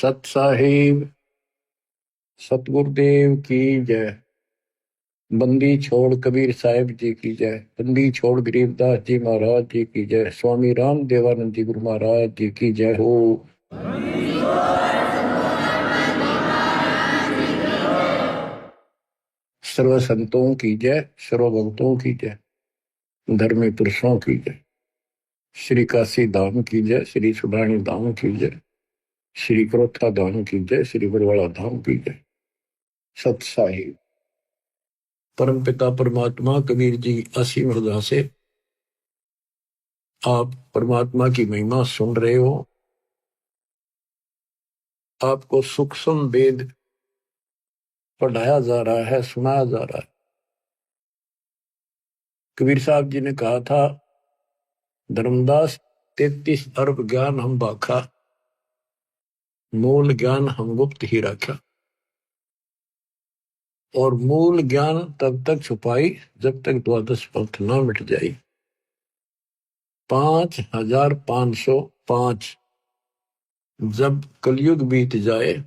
सत साहिब सतगुरुदेव की जय। बंदी छोड़ कबीर साहिब जी की जय। बंदी छोड़ गरीबदास जी महाराज जी की जय। स्वामी राम देवानंद जी गुरु महाराज जी की जय हो। सर्व संतों की जय, सर्व भक्तों की जय, धर्मी पुरुषों की जय। श्री काशी धाम की जय, श्री सुडानी धाम की जय, श्री क्रोथा धाम की जय, श्री बरवाड़ा धाम की जय। सत साहिब परम पिता परमात्मा कबीर जी असीम हृदय से आप परमात्मा की महिमा सुन रहे हो। आपको सूक्ष्म वेद पढ़ाया जा रहा है, सुनाया जा रहा है। कबीर साहब जी ने कहा था, धर्मदास 33 अरब ज्ञान हम बाखा, मूल ज्ञान हम गुप्त ही रखा। और मूल ज्ञान तब तक छुपाई जब तक द्वादश पंथ न मिट जाए। 5505 जब कलयुग बीत जाए,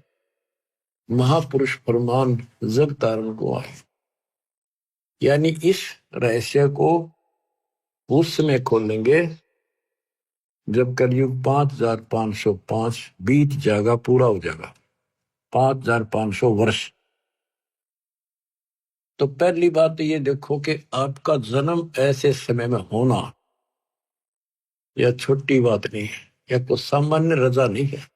महापुरुष फरमान जग तारण को आए। यानी इस रहस्य को उस समय खोलेंगे जब कलयुग 5505 बीत जाएगा, पूरा हो जाएगा 5500 वर्ष। तो पहली बात ये देखो कि आपका जन्म ऐसे समय में होना यह छोटी बात नहीं है, यह कोई सामान्य रजा नहीं है।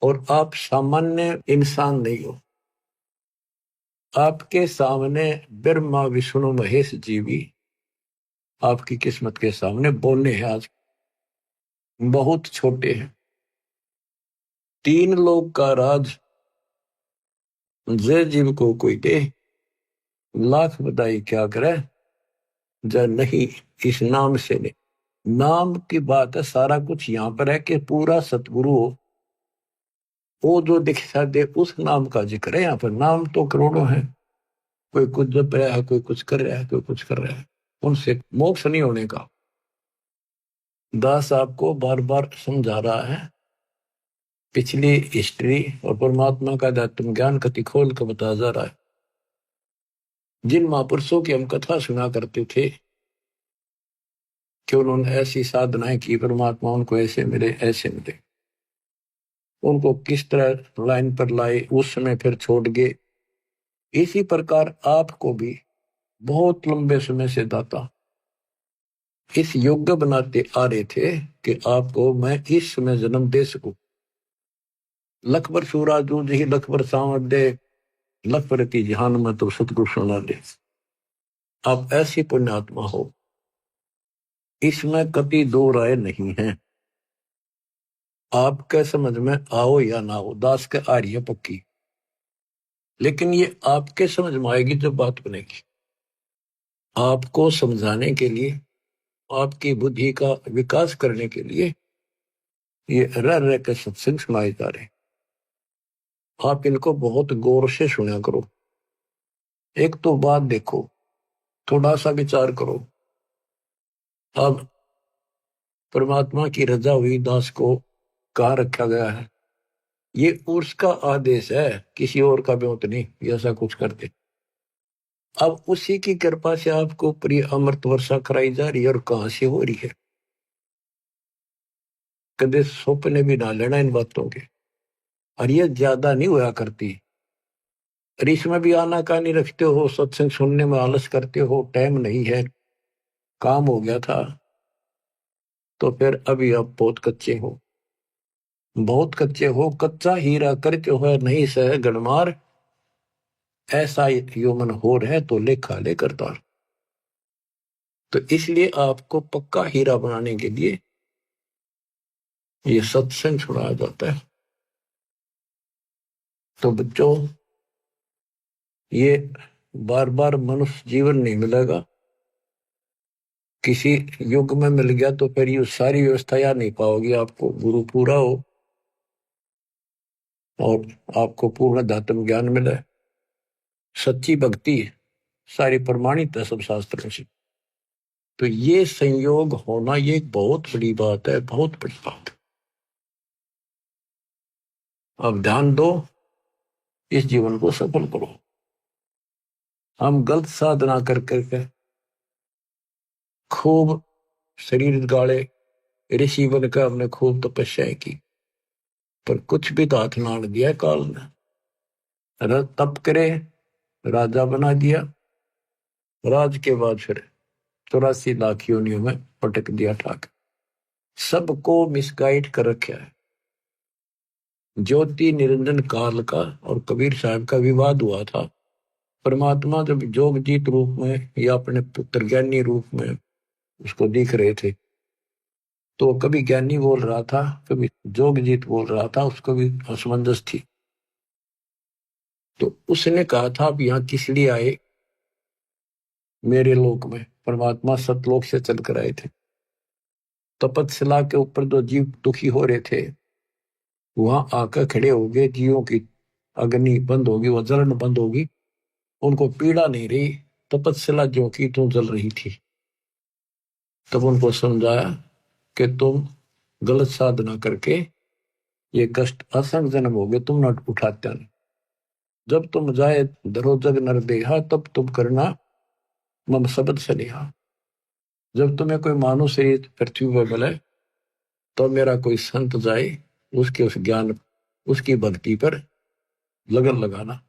और आप सामान्य इंसान नहीं हो। आपके सामने ब्रह्मा विष्णु महेश जी भी आपकी किस्मत के सामने बोलने हैं। आज बहुत छोटे हैं। 3 लोग का राज जय जीव को कोई दे, लाख बधाई क्या करे जय नहीं इस नाम से नहीं। नाम की बात है, सारा कुछ यहाँ पर है कि पूरा सतगुरु हो, वो जो दिखा दे उस नाम का जिक्र है। यहाँ पर नाम तो करोड़ों हैं, कोई कुछ जप रहा है, कोई कुछ कर रहा है, कोई कुछ कर रहा है। उनसे मोक्ष नहीं होने का। दास आपको बार बार समझा रहा है पिछली हिस्ट्री, और परमात्मा का आत्म ज्ञान कति खोल कर बता जा रहा है। जिन महापुरुषों की हम कथा सुना करते थे कि उन्होंने ऐसी साधनाएं की, परमात्मा उनको ऐसे मिले ऐसे मिले, उनको किस तरह लाइन पर लाए, उस समय फिर छोड़ गए। इसी प्रकार आपको भी बहुत लंबे समय से दाता इस योग्य बनाते आ रहे थे कि आपको मैं इस समय जन्म दे सकूं। लखबर सूराजू जी लखबर सांवत दे, लखबर की जहान में तो सतगुरु सुना दे। आप ऐसी पुण्यात्मा हो, इसमें कभी दो राय नहीं है। आपके समझ में आओ या ना हो, दास के आ रही है पक्की, लेकिन ये आपके समझ में आएगी जब बात बनेगी। आपको समझाने के लिए, आपकी बुद्धि का विकास करने के लिए ये रह रह के सत्संग सुनाए जा रहे। आप इनको बहुत गौर से सुना करो। एक तो बात देखो, थोड़ा सा विचार करो। अब परमात्मा की रजा हुई, दास को कहाँ रखा गया है? ये उसका आदेश है, किसी और का ब्योत नहीं ऐसा कुछ करते। अब उसी की कृपा से आपको प्रिय अमृत वर्षा कराई जा रही है। और कहां से हो रही है? कदे सपने भी ना लेना इन बातों के। और ये ज्यादा नहीं हुआ करती। और इसमें भी आनाकानी रखते हो, सत्संग सुनने में आलस करते हो, टाइम नहीं है, काम हो गया था, तो फिर अभी आप बहुत कच्चे हो, बहुत कच्चे हो। कच्चा हीरा करते हो नहीं सह गणमार, ऐसा यौमन हो रहे तो लेखा ले करतार। तो इसलिए आपको पक्का हीरा बनाने के लिए ये सत्संग छुड़ाया जाता है। तो बच्चों, ये बार बार मनुष्य जीवन नहीं मिलेगा। किसी युग में मिल गया तो फिर ये सारी व्यवस्था याद नहीं पाओगी। आपको गुरु पूरा हो और आपको पूर्ण धात्म ज्ञान मिले, सच्ची भक्ति सारी प्रमाणित है सब शास्त्रों से। तो ये संयोग होना ये एक बहुत बड़ी बात है, बहुत बड़ी बात। अब ध्यान दो, इस जीवन को सफल करो। हम गलत साधना कर करके खूब शरीर गाड़े, ऋषि बनकर हमने खूब तपस्याएं की, पर कुछ भी तो हाथ ना दिया काल ने। तप करे, राजा बना दिया, राज के बाद फिर 84 लाख योनियों में पटक दिया ठाक। सबको मिसगाइड कर रखा है। ज्योति निरंजन काल का और कबीर साहब का विवाद हुआ था। परमात्मा जब जोगजीत रूप में या अपने पुत्र ज्ञानी रूप में उसको दिख रहे थे, तो कभी ज्ञानी बोल रहा था, कभी जोगजीत बोल रहा था, उसको भी असमंजस थी। तो उसने कहा था, आप यहाँ किस लिए आए मेरे लोक में? परमात्मा सतलोक से चल कर आए थे। तपतशिला के ऊपर जो जीव दुखी हो रहे थे, वहां आकर खड़े हो गए। जीवों की अग्नि बंद होगी, वह जलन बंद होगी, उनको पीड़ा नहीं रही। तपस्या जो की तो जल रही थी। तब उनको समझाया कि तुम गलत साधना करके ये कष्ट असंग जन्म हो गए, तुम न उठाते नहीं। जब तुम जाए धरो जग नर देहा, तब तुम करना मम शब्द सनेहा। जब तुम्हें कोई मानो शरीर पृथ्वी पर मिले, तो मेरा कोई संत जाए, उसके उस ज्ञान, उसकी भक्ति पर लगन लगाना,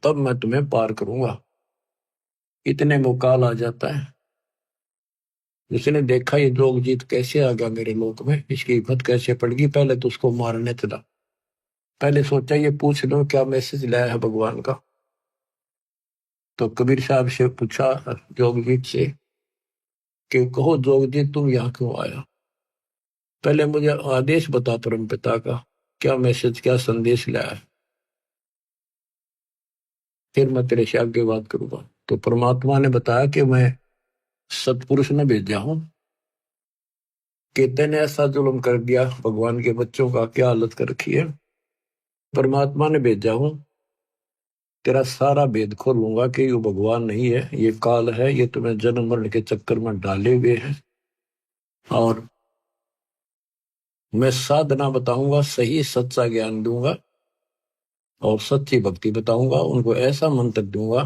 तब मैं तुम्हें पार करूंगा। इतने में काल आ जाता है। जिसने देखा ये जोगजीत कैसे आ गया मेरे लोक में, इसकी हिम्मत कैसे पड़ गई, पहले तो उसको मारने चला। पहले सोचा ये पूछ लो क्या मैसेज लाया है भगवान का। तो कबीर साहब से पूछा जोगजीत से कि कहो जोगजीत, तुम यहाँ क्यों आया? पहले मुझे आदेश बता परम पिता का, क्या मैसेज, क्या संदेश लाया है, फिर मैं तेरे से आगे बात करूंगा। तो परमात्मा ने बताया कि मैं सतपुरुष ने भेजा हूं कि तेने ऐसा जुल्म कर दिया, भगवान के बच्चों का क्या हालत कर रखी है। परमात्मा ने भेजा हूं, तेरा सारा भेद खोलूंगा कि ये भगवान नहीं है, ये काल है, ये तुम्हें जन्म मरण के चक्कर में डाले हुए है। और मैं साधना बताऊंगा, सही सच्चा ज्ञान दूंगा और सच्ची भक्ति बताऊंगा। उनको ऐसा मंत्र दूंगा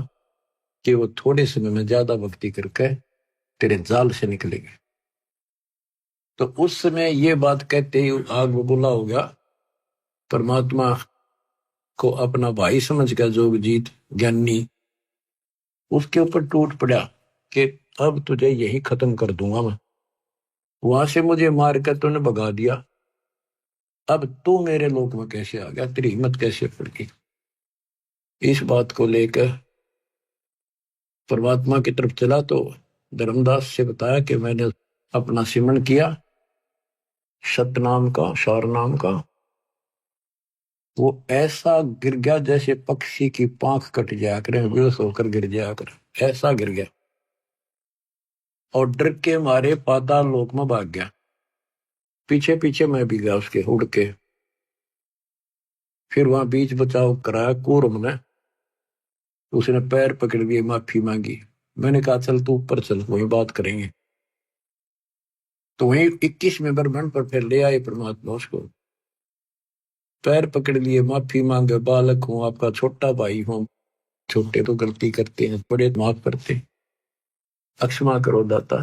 कि वो थोड़े समय में ज्यादा भक्ति करके तेरे जाल से निकलेंगे। तो उस समय ये बात कहते ही आग बबूला हो गया। परमात्मा को अपना भाई समझ कर जोगजीत ज्ञानी उसके ऊपर टूट पड़ा कि अब तुझे यही खत्म कर दूंगा मैं। वहां से मुझे मार कर तूने भगा दिया, अब तू मेरे लोक में कैसे आ गया, तेरी हिम्मत कैसे पड़ गई? इस बात को लेकर परमात्मा की तरफ चला तो धर्मदास से बताया कि मैंने अपना सिमरण किया सतनाम का, शार नाम का। वो ऐसा गिर गया जैसे पक्षी की पांख कट जाया करे, बेहोश होकर गिर जाया करे, ऐसा गिर गया। और डर के मारे पाताल लोक में भाग गया। पीछे पीछे मैं भी गया उसके उड़ के। फिर वहां बीच बचाव कराया कूर्म ने, उसने पैर पकड़ लिए, माफी मांगी। मैंने कहा चल तू ऊपर चल, वही बात करेंगे। तो वही 21वें ब्रह्मांड पर फिर ले आए परमात्मा उसको। पैर पकड़ लिए, माफी मांगे, बालक हूं, आपका छोटा भाई हूं, छोटे तो गलती करते हैं, बड़े माफ करते, अक्षमा करो दाता।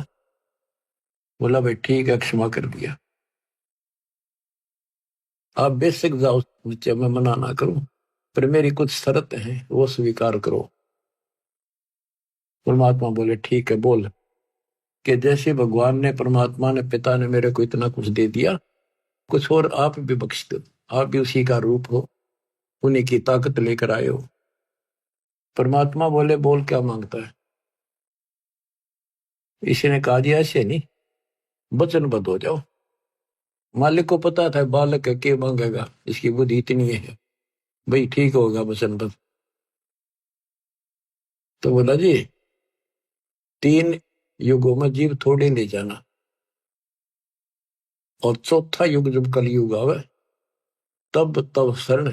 बोला भाई ठीक है, क्षमा कर दिया। आप बेशक जाओ नीचे, मैं मना ना करूं, पर मेरी कुछ शर्त है, वो स्वीकार करो। परमात्मा बोले ठीक है बोल। कि जैसे भगवान ने, परमात्मा ने, पिता ने मेरे को इतना कुछ दे दिया, कुछ और आप भी बख्श दो। आप भी उसी का रूप हो, उन्हीं की ताकत लेकर आए हो। परमात्मा बोले बोल क्या मांगता है? इसी ने कहा दिया ऐसे नहीं, वचनबद्ध हो जाओ। मालिक को पता था बालक है, क्या मांगेगा, इसकी बुद्धि इतनी है, भाई ठीक होगा वचनबद्ध। तो बोला जी 3 युगों में जीव थोड़े ले जाना, और चौथा युग जब कलयुग आवे, तब तब शरण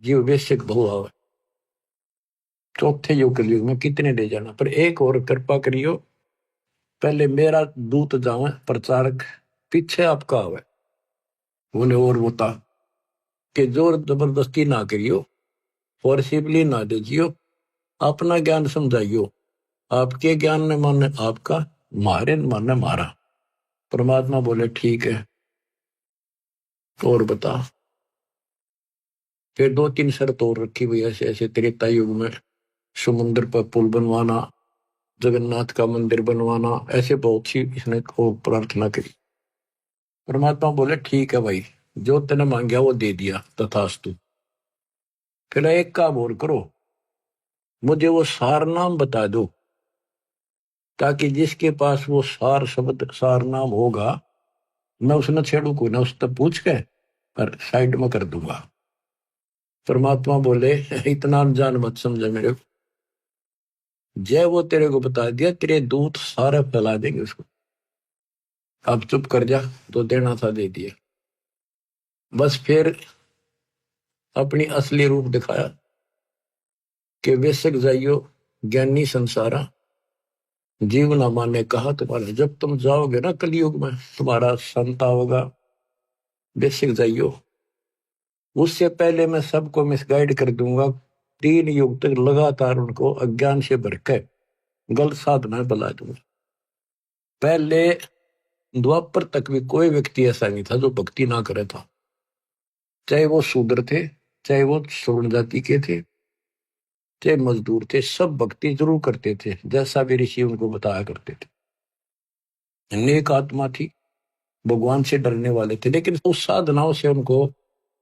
जीव बेशक बहु आवे। चौथे युग कलयुग में कितने ले जाना, पर एक और कृपा करियो, पहले मेरा दूत जावे प्रचारक, पीछे आपका आवे। बोले और बता। कि जोर जबरदस्ती ना करियो, फोर्सिबली ना दीजियो, अपना ज्ञान समझाइयो। आपके ज्ञान ने माने आपका, मारे न माने मारा। परमात्मा बोले ठीक है, और बता। फिर 2-3 शर्त और रखी हुई, ऐसे ऐसे त्रेता युग में समुद्र पर पुल बनवाना, जगन्नाथ का मंदिर बनवाना, ऐसे बहुत सी इसने को प्रार्थना करी। परमात्मा बोले ठीक है भाई, जो तेने मांगा वो दे दिया, तथास्तु। फिर एक काम और करो, मुझे वो सार नाम बता दो, ताकि जिसके पास वो सार शब्द सार नाम होगा, मैं उसने छेड़ू को ना, उससे पूछ के पर साइड में कर दूंगा। परमात्मा बोले इतना अनजान मत समझे मेरे को, जय वो तेरे को बता दिया, तेरे दूत सारे फैला देंगे उसको। अब चुप कर जा, तो देना था दे दिया। बस फिर अपनी असली रूप दिखाया कि बेशक जाइयो ज्ञानी संसारा, जीवनामा ने कहा तुम्हारा, जब तुम जाओगे ना कलयुग में, तुम्हारा संता होगा, बेशक जाइयो। उससे पहले मैं सबको मिसगाइड कर दूंगा, 3 युग तक लगातार उनको अज्ञान से भर के गलत साधना बला दूंगा। पहले द्वापर तक भी कोई व्यक्ति ऐसा नहीं था जो भक्ति ना करे था, चाहे वो शूद्र थे, चाहे वो स्वर्ण जाति के थे, चाहे मजदूर थे, सब भक्ति जरूर करते थे, जैसा भी ऋषि उनको बताया करते थे। नेक आत्मा थी, भगवान से डरने वाले थे, लेकिन उस साधनाओं से उनको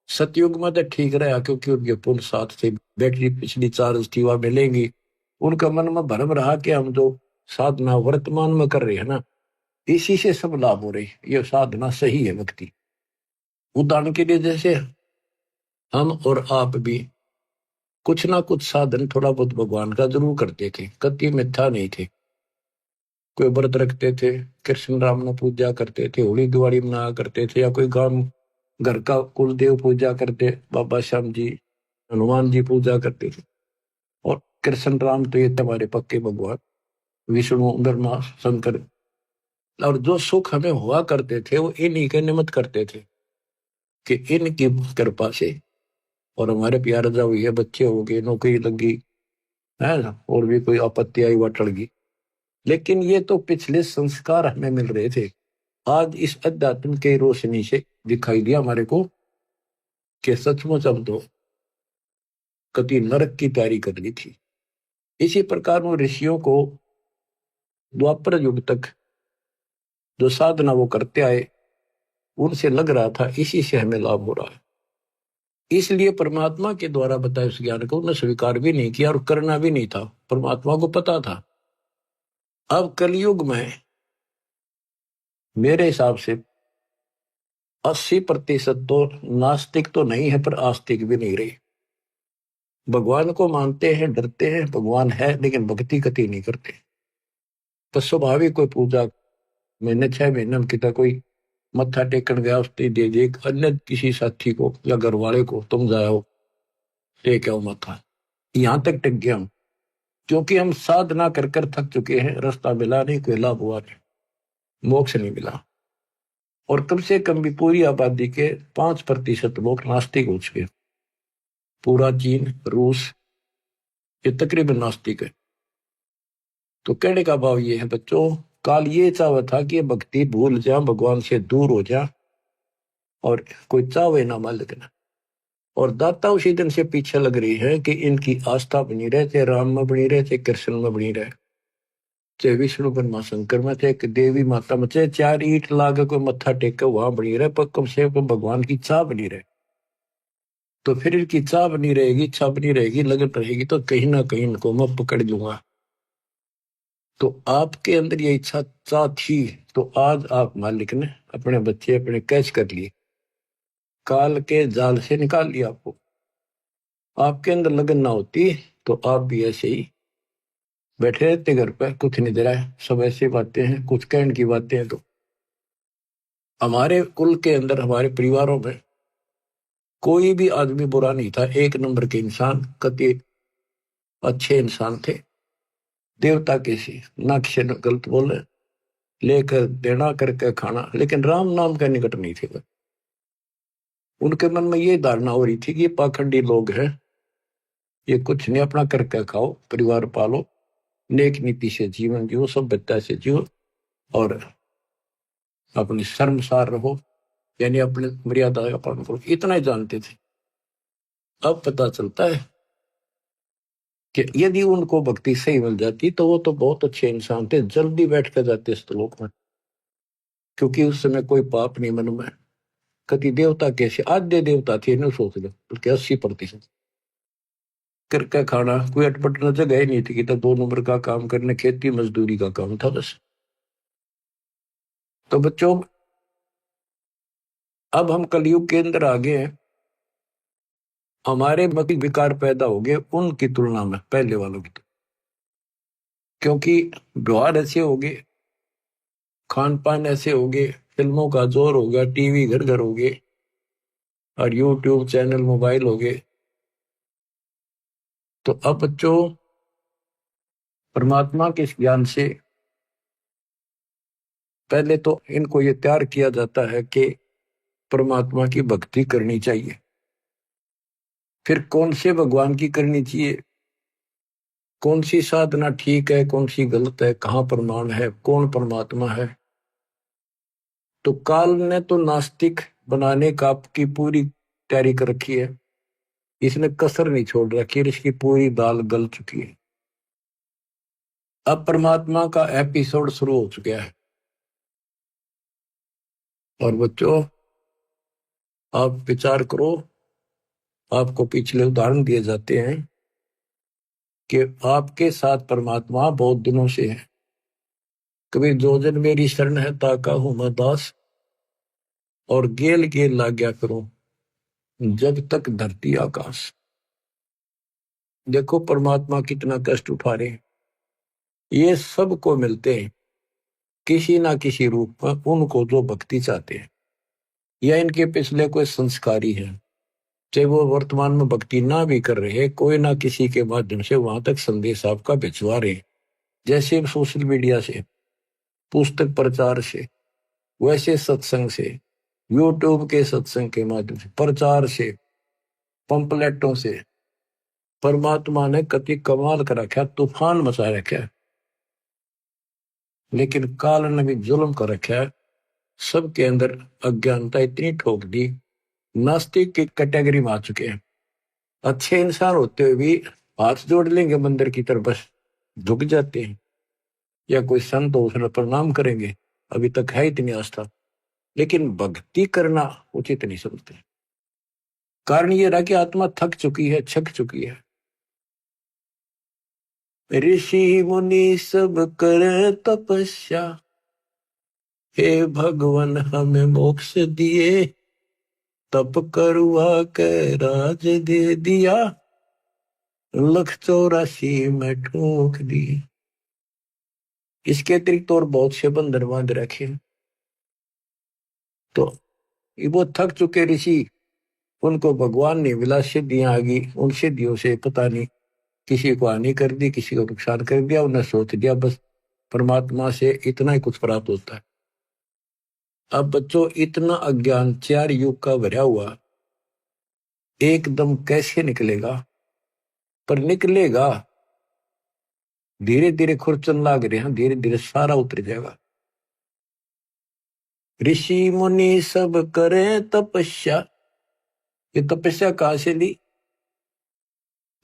सतयुग में तो ठीक रहा, क्योंकि उनके पुण्य साथ थे, बैटरी पिछली चार्ज थी वह मिलेंगी। उनका मन में भरम रहा कि हम जो साधना वर्तमान में कर रहे हैं ना, इसी से सब लाभ हो रही, ये साधना सही है भक्ति। उदाहरण के लिए जैसे हम और आप भी कुछ ना कुछ साधन थोड़ा बहुत भगवान का जरूर करते थे, कति मिथ्या नहीं थे। कोई व्रत रखते थे, कृष्ण राम ने पूजा करते थे, होली दिवाली मनाया करते थे, या कोई गांव घर का कुलदेव पूजा करते, बाबा श्याम जी, हनुमान जी पूजा करते थे। और कृष्ण राम तो ये हमारे पक्के भगवान, विष्णु ब्रह्मा शंकर। और जो सुख हमें हुआ करते थे वो इन्हीं के निमित्त करते थे, कि इनकी कृपा से, और हमारे प्यार जा हुई है, बच्चे हो गए, नौकरी लगी है ना, और भी कोई आपत्ति आई वह टल गई। लेकिन ये तो पिछले संस्कार हमें मिल रहे थे। आज इस अध्यात्म के रोशनी से दिखाई दिया हमारे को कि सचमुच हम तो कति नरक की तैयारी कर ली थी। इसी प्रकार उन ऋषियों को द्वापर युग तक जो साधना वो करते आए, उनसे लग रहा था इसी से हमें लाभ हो रहा है, इसलिए परमात्मा के द्वारा बताए उस ज्ञान को उन्हें स्वीकार भी नहीं किया और करना भी नहीं था। परमात्मा को पता था। अब कलयुग में मेरे हिसाब से 80% तो नास्तिक तो नहीं है, पर आस्तिक भी नहीं रही। भगवान को मानते हैं, डरते हैं, भगवान है, लेकिन भक्ति कति नहीं करते। तो स्वाभाविक कोई पूजा महीने 6 महीने में कितना कोई मत्था टेकन गया, उसने दे दे अन्य किसी साथी को या घर वाले को, तुम जाओ टेक आओ मत्था। यहां तक टिक गया हम, क्योंकि हम साधना कर कर थक चुके हैं, रास्ता मिला नहीं, कोई लाभ हुआ नहीं, मोक्ष नहीं मिला। और कम से कम भी पूरी आबादी के 5% लोग नास्तिक हो चुके। पूरा चीन, रूस, ये तकरीबन नास्तिक है। तो कहने का भाव ये है बच्चों, काल ये चाहवा था कि भक्ति भूल जा, भगवान से दूर हो जा, और कोई चावे ना मालिक ना। और दाता उसी दिन से पीछे लग रही है कि इनकी आस्था बनी रहे, चाहे राम में बनी रहे, चाहे कृष्ण में बनी रहे, चाहे विष्णु ब्रह्मा शंकर में, चाहे देवी माता में, चाहे 4 ईंट लागे कोई मत्था टेक के वहां बनी रहे, पर कम से कम भगवान की चाह बनी रहे। तो फिर इनकी चाह बनी रहेगी, इच्छा बनी रहेगी, लगन रहेगी, तो कहीं ना कहीं इनको मैं पकड़ लूंगा। तो आपके अंदर ये इच्छा चाह थी, तो आज आप मालिक ने अपने बच्चे अपने कैच कर लिए, काल के जाल से निकाल लिया आपको। आपके अंदर लगन ना होती तो आप भी ऐसे ही बैठे रहते घर पे, कुछ नहीं दे रहा है, सब ऐसी बातें हैं, कुछ कहने की बातें हैं। तो हमारे कुल के अंदर, हमारे परिवारों में कोई भी आदमी बुरा नहीं था, 1 नंबर के इंसान, कति अच्छे इंसान थे, देवता के सी, ना किसी ने गलत बोले, लेकर देना करके खाना, लेकिन राम नाम का निकट नहीं थे। उनके मन में ये धारणा हो रही थी कि ये पाखंडी लोग हैं, ये कुछ नहीं, अपना करके खाओ, परिवार पालो, नेक नीति से जीवन जियो, सभ्यता से जियो और अपनी शर्मसार रहो, यानी अपने मर्यादा का पालन करो, इतना ही जानते थे। अब पता चलता है कि यदि उनको भक्ति सही मिल जाती तो वो तो बहुत अच्छे इंसान थे, जल्दी बैठ कर जाते इस लोक में, क्योंकि उस समय कोई पाप नहीं मन में। कति देवता कैसे आद्य देवता थे, इन्हें सोच लो, बल्कि 80% करके खाना, कोई अटपट न जगह ही नहीं थी कि तो 2 नंबर का काम करने, खेती मजदूरी का काम था बस। तो बच्चों, अब हम कलयुग के अंदर आ गए हैं, हमारे मति विकार पैदा हो गए उनकी तुलना में, पहले वालों की, क्योंकि व्यवहार ऐसे हो गए, खान पान ऐसे हो गए, फिल्मों का जोर हो गया, टीवी घर घर हो गए और यूट्यूब चैनल मोबाइल हो गए। तो अब बच्चों, परमात्मा के इस ज्ञान से पहले तो इनको ये तैयार किया जाता है कि परमात्मा की भक्ति करनी चाहिए, फिर कौन से भगवान की करनी चाहिए, कौन सी साधना ठीक है, कौन सी गलत है, कहाँ प्रमाण है, कौन परमात्मा है। तो काल ने तो नास्तिक बनाने का आपकी पूरी तैयारी कर रखी है, इसने कसर नहीं छोड़ रखी, इसकी पूरी दाल गल चुकी है। अब परमात्मा का एपिसोड शुरू हो चुका है। और बच्चों, आप विचार करो, आपको पिछले उदाहरण दिए जाते हैं कि आपके साथ परमात्मा बहुत दिनों से है। कभी जो जन मेरी शरण है ताका हूं मैं दास, और गेल गेल लाग्या करो जब तक धरती आकाश। देखो परमात्मा कितना कष्ट उठा रहे हैं, ये सबको मिलते हैं किसी ना किसी रूप में, उनको जो भक्ति चाहते हैं या इनके पिछले कोई संस्कारी है, चाहे वो वर्तमान में भक्ति ना भी कर रहे, कोई ना किसी के माध्यम से वहां तक संदेश आपका भिजवा रहे, जैसे सोशल मीडिया से, पुस्तक प्रचार से, वैसे सत्संग से, यूट्यूब के सत्संग के माध्यम से, प्रचार से, पंपलेटों से। परमात्मा ने कति कमाल कर रखा, तूफान मचा रखा है, लेकिन काल ने भी जुल्म कर रखा है, सबके अंदर अज्ञानता इतनी ठोक दी, नास्तिक की कैटेगरी में आ चुके हैं। अच्छे इंसान होते हुए भी हाथ जोड़ लेंगे मंदिर की तरफ, बस झुक जाते हैं, या कोई संत हो उसने प्रणाम करेंगे, अभी तक है इतनी आस्था, लेकिन भक्ति करना उचित नहीं समझते। कारण ये रहा कि आत्मा थक चुकी है, छक चुकी है। ऋषि मुनि सब करे तपस्या, हे भगवान हमें मोक्ष दिए, तप करवा के राज दे दिया, 184 में ठोक दी। इसके अतिरिक्त और बहुत से बंधन बांध रखे। तो वो थक चुके ऋषि, उनको भगवान ने मिला, सिद्धियां आ गई, उन सिद्धियों से पता नहीं किसी को हानि कर दी, किसी को नुकसान कर दिया, उन्हें सोच दिया बस परमात्मा से इतना ही कुछ प्राप्त होता है। अब बच्चों, इतना अज्ञान 4 युग का भरा हुआ एकदम कैसे निकलेगा? पर निकलेगा, धीरे धीरे खुरचन लाग रहे हैं, धीरे धीरे सारा उतर जाएगा। ऋषि मुनि सब करे तपस्या, ये तपस्या कहां से ली?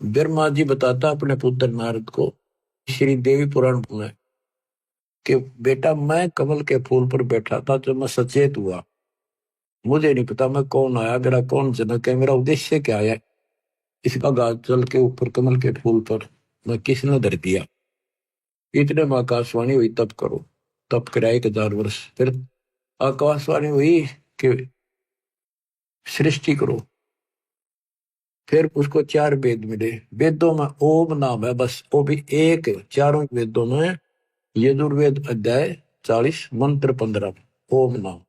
ब्रह्मा जी बताता अपने पुत्र नारद को श्री देवी पुराण में कि बेटा, मैं कमल के फूल पर बैठा था जब मैं सचेत हुआ, मुझे नहीं पता मैं कौन आया, मेरा कौन जनक है, मेरा उद्देश्य क्या है, इसका गाज जल के ऊपर कमल के फूल पर मैं किसने धर दिया। इतने में आकाशवाणी हुई, तप करो। तप कराए 1000 वर्ष, फिर आकाशवाणी हुई कि सृष्टि करो। फिर उसको 4 वेद मिले, वेदों में ओम नाम है बस, वो भी एक, चारों वेदों में यजुर्वेद अध्याय 40 मंत्र 15 ओम नाम,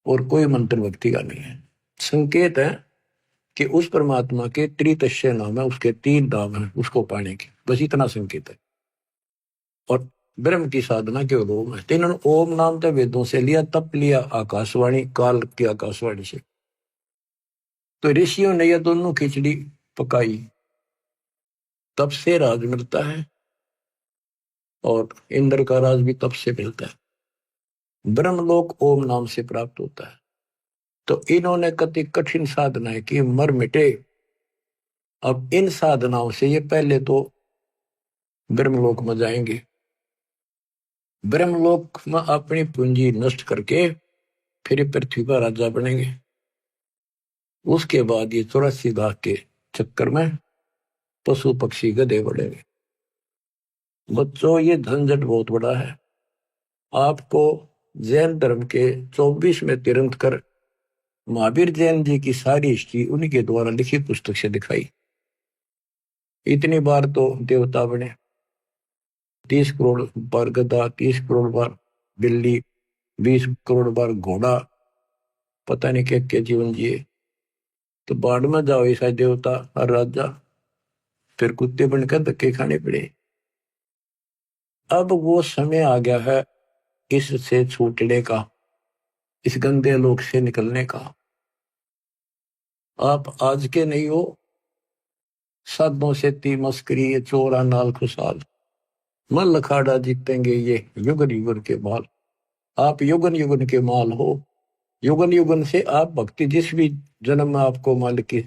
और कोई मंत्र भक्ति का नहीं है। संकेत है कि उस परमात्मा के त्रितस्य नाम है, उसके 3 नाम है उसको पाने के, बस इतना संकेत है। और ब्रह्म की साधना केवल ओम है। इन्होंने ओम नाम तो वेदों से लिया, तप लिया आकाशवाणी, काल की आकाशवाणी से। तो ऋषियों ने यह दोनों खिचड़ी पकाई, तब से राज मिलता है, और इंद्र का राज भी तब से मिलता है। ब्रह्मलोक ओम नाम से प्राप्त होता है। तो इन्होंने कति कठिन साधनाएं की, मर मिटे। अब इन साधनाओं से ये पहले तो ब्रह्मलोक में जाएंगे, ब्रह्मलोक में अपनी पूंजी नष्ट करके फिर पृथ्वी पर राजा बनेंगे। उसके बाद ये 84 भाग के चक्कर में पशु पक्षी गधे बढ़ेंगे। बच्चों, ये झंझट बहुत बड़ा है। आपको जैन धर्म के 24वें तीर्थंकर महावीर जैन जी की सारी हिस्ट्री उन्हीं द्वारा लिखी पुस्तक से दिखाई। इतनी बार तो देवता बने, 30 करोड़ बार गधा, 30 करोड़ बार बिल्ली, 20 करोड़ बार घोड़ा, पता नहीं क्या क्या जीवन जिए। तो बाढ़ में जाओ ऐसा देवता और राजा, फिर कुत्ते बनकर धक्के खाने पड़े। अब वो समय आ गया है इससे छूटने का, इस गंदे लोक से निकलने का। आप आज के नहीं हो, साधों से ती मस्करी चोरा नाल खुशाल, मन लखाड़ा जीतेंगे ये युगन युगन के माल। आप युगन युगन के माल हो। युगन युगन से आप भक्ति, जिस भी जन्म में आपको मालिक की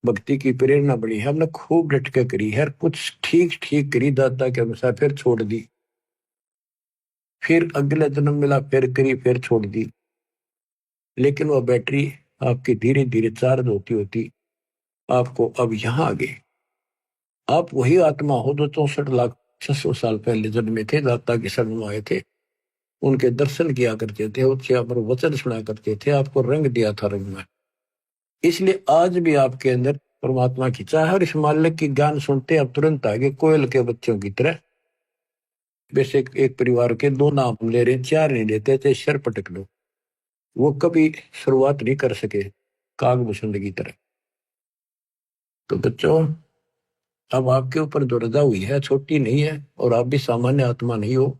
भक्ति की प्रेरणा बनी है, हमने खूब डट के करी है, कुछ ठीक ठीक करी दाता के अनुसार, फिर छोड़ दी, फिर अगला जन्म मिला, फिर करी, फिर छोड़ दी। लेकिन वह बैटरी आपकी धीरे धीरे चार्ज होती होती आपको अब यहां आ गई। आप वही आत्मा हो जो 64,600 साल पहले जन्मे थे, दाता के शरण में आए थे, उनके दर्शन किया करते थे, उनसे आप वचन सुना करते थे, आपको रंग दिया था रंग में। इसलिए आज भी आपके अंदर परमात्मा की चाह है। और इस मालिक की ज्ञान सुनते आप तुरंत आगे कोयल के बच्चों की तरह। वैसे एक परिवार के 2 नाम ले रहे, 4 नहीं लेते थे, शर पटक लो। वो कभी शुरुआत नहीं कर सके कागभूषण की तरह। तो बच्चों, अब आपके ऊपर जो रजा हुई है छोटी नहीं है, और आप भी सामान्य आत्मा नहीं हो।